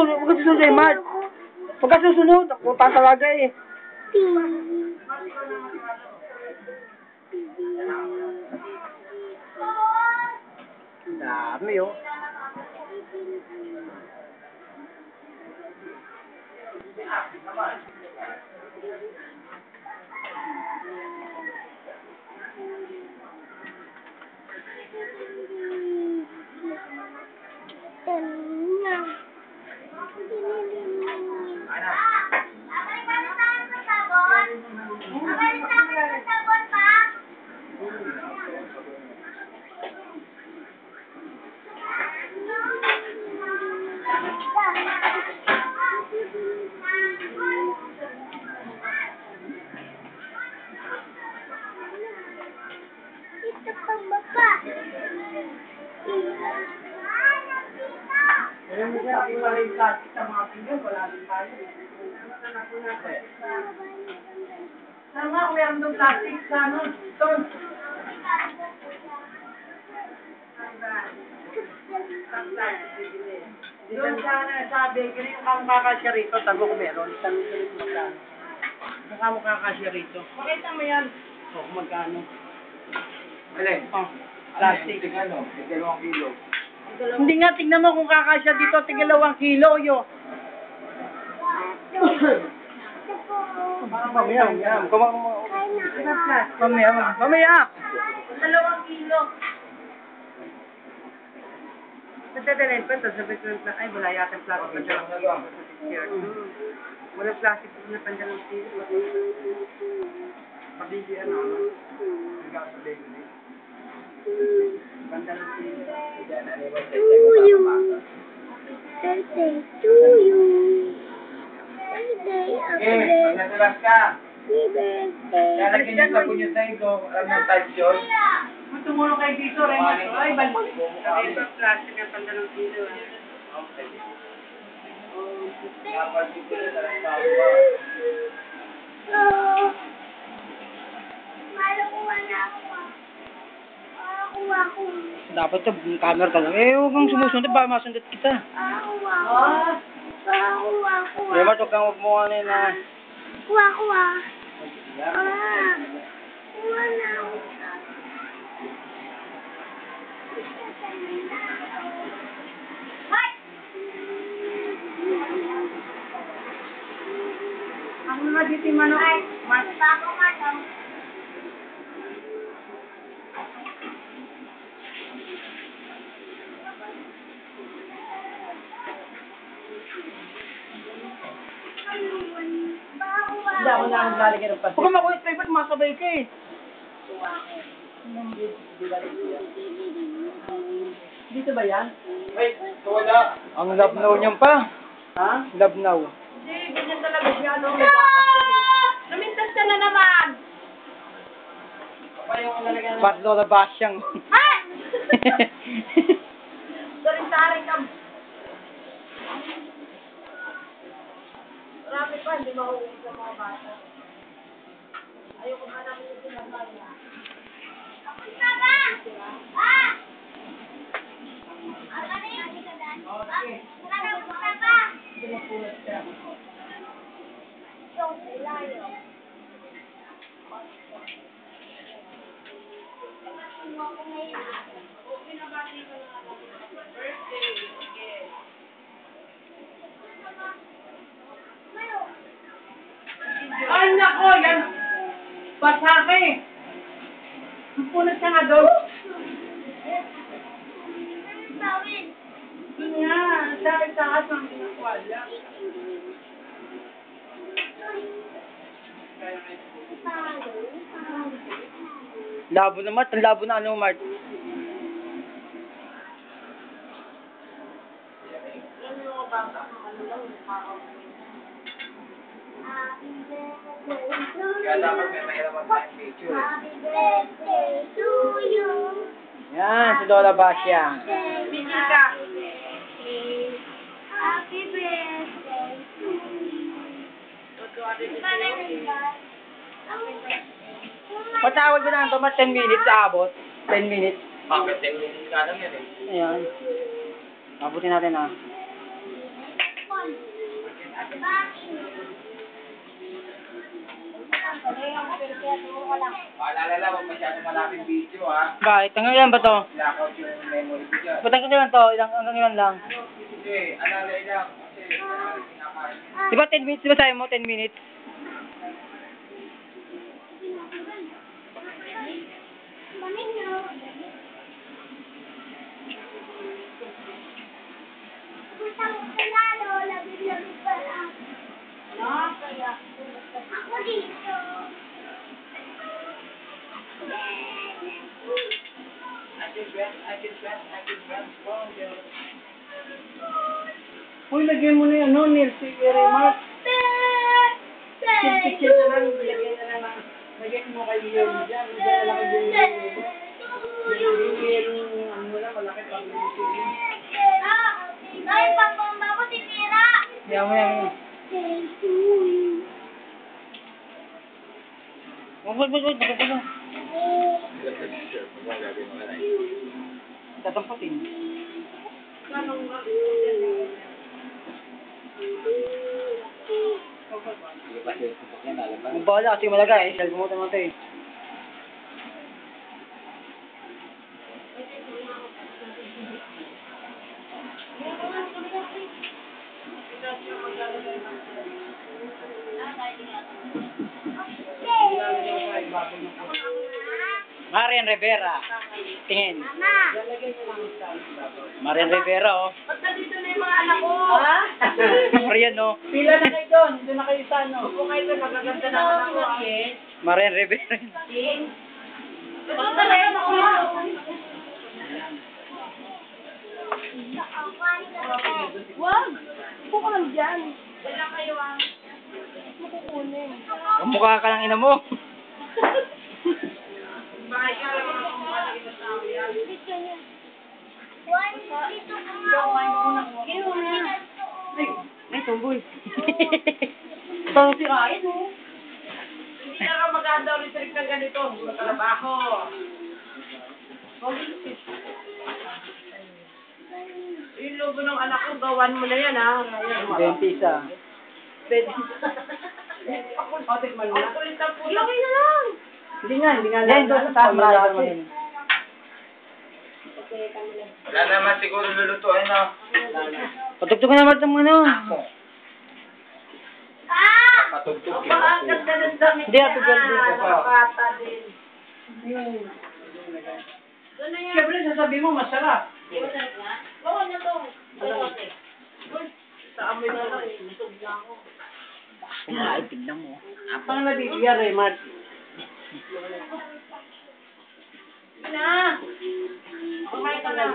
susunod, Mark. Pagka susunod, ako tatalaga eh. Dami oh. Ito pang baba. Alam mo siya, wala yung plastic sa mga pinggan, wala din tayo. Sama, meron doon plastic sa ano, doon. Doon sa bakery, yung kang kakasya rito, tago ko meron. Tanong ko rin magkano. Mukha mo kakasya rito. Pakita mo yan. O, kung magkano. Alin? Oh, plastic. Ano? 2 kilo. Hindi nga, tignan mo kung kakasya dito, tigil 2 kilo, yo. Mamaya. Mamaya. 2 kilo. Madadalhin pa ito, sabi ko na, ay, wala yata plastic na lang. Wala plastic na pandalang kilo. Pagigi ano, nagkakasabay ko na pandalang kilo. Birthday to you. Birthday, Nagdalas ka. birthday. Lalagyan niyo sa punyo sa ito. Ano yung type yun? Tumulong kay dito, rin. Ay, balik. Ay, pa plastic na pandalang kilo. Okay. Kapag dito na lang tao ba? Malakuha na ako. Kuha ko. Dapat ito, camera ka lang. Eh, huwag kang sumusunod, baka masunod kita. Kuha ko. Kuha. Eh, Mart, huwag kang magmukha na. Kuha. Kuha na ako. Ang mga dito yung manok. Bago nga daw. Hindi ako na naglalagay ng pansin. Huwag kang makulit, favorite, masabay ka eh. Dito ba yan? Wait, wala. Ang labnaw niyan pa. Ha? Labnaw. Hindi, ganyan talaga siya. Lumintas ka na naman. Pa yung lalagyan ng... Ba't lola basyang? Ha? Sari-sari ka. Marami pa, hindi mahuwi sa mga bata. Ayoko ba namin yung sinabaya? Tapos na ba? Ha? Ano na yun? Nakatapos na ba? Dumapulat siya. Yung ilayo. Ay, nako, yan. Pasake. Punot ka nga doon. Tawin. Nga, taas ang pinakwala. Labo na, Mart. Ang labo na ano, Mart. Kaya dapat may mahirapan tayong picture. Happy birthday to you. Yan, si Lola Basya. Happy birthday. Happy birthday to you. Patawag ko na ito, Mart. 10 minutes abot. 10 minutes. Bakit 10 minutes ka lang yan eh. Ayan. Abutin natin ah. Paalala lang, huwag masyadong malapit video, ha? Bakit? Hanggang ilan ba to? Blackout yung memory ko dyan. Ba't hanggang ilan to? Hanggang ilan lang? Hindi, alalay lang. Kasi, kinakain. Di ba 10 minutes? Di ba sabi mo 10 minutes? Ako dito. I can transform you. Uy, lagyan mo na yan, no? Neil, si Remark. Picture na lang, lagyan na lang. Lagyan mo kay Neil dyan. Lagyan na lang kay Neil. Yung ano mo lang, malaki pa. Ay, pagpamba ko tinira. Yan mo yan. Wag. Tatampatin. Bahala kasi malagay. Cellphone mo naman ito eh. Marian Rivera. Tingin. Mama. Marian Rivera, oh. Ba't nandito na yung mga anak ko? Ha? Marian, no? Pila na kayo doon. Doon na kayo sa ano. Kung kayo doon, magaganda na ako. Marian Rivera. Ito talaga ako. Wag! Upo ka lang dyan. Wala kayo ah. Makukunin. Mukha ka lang ina mo. Bakit ka lang ako mukha na tao yan? One, dito ka nga. Ay, tumboy. Ito si Ryan, oh. Hindi na ka maganda ulit sa ganito. Sa trabaho. Yung logo ng anak ko, gawan mo na yan, ha? Dentista. Otik man na. Ang kulit ang pulo. Ilawin na lang. Hindi nga. Yan, doon sa taas. Marami naman yun. Wala naman siguro lulutuin, no? Patugtog ka naman ng ano. Patugtog Ang ganda ng damit Hindi, Ate Goldie. Nakakata din. Siyempre, sasabihin mo, masarap. Oo na to. Sa amoy na lang. Busog na ako. Ay, tignan mo. Apang nabibigyan, Remark. Na! Kumain ka na.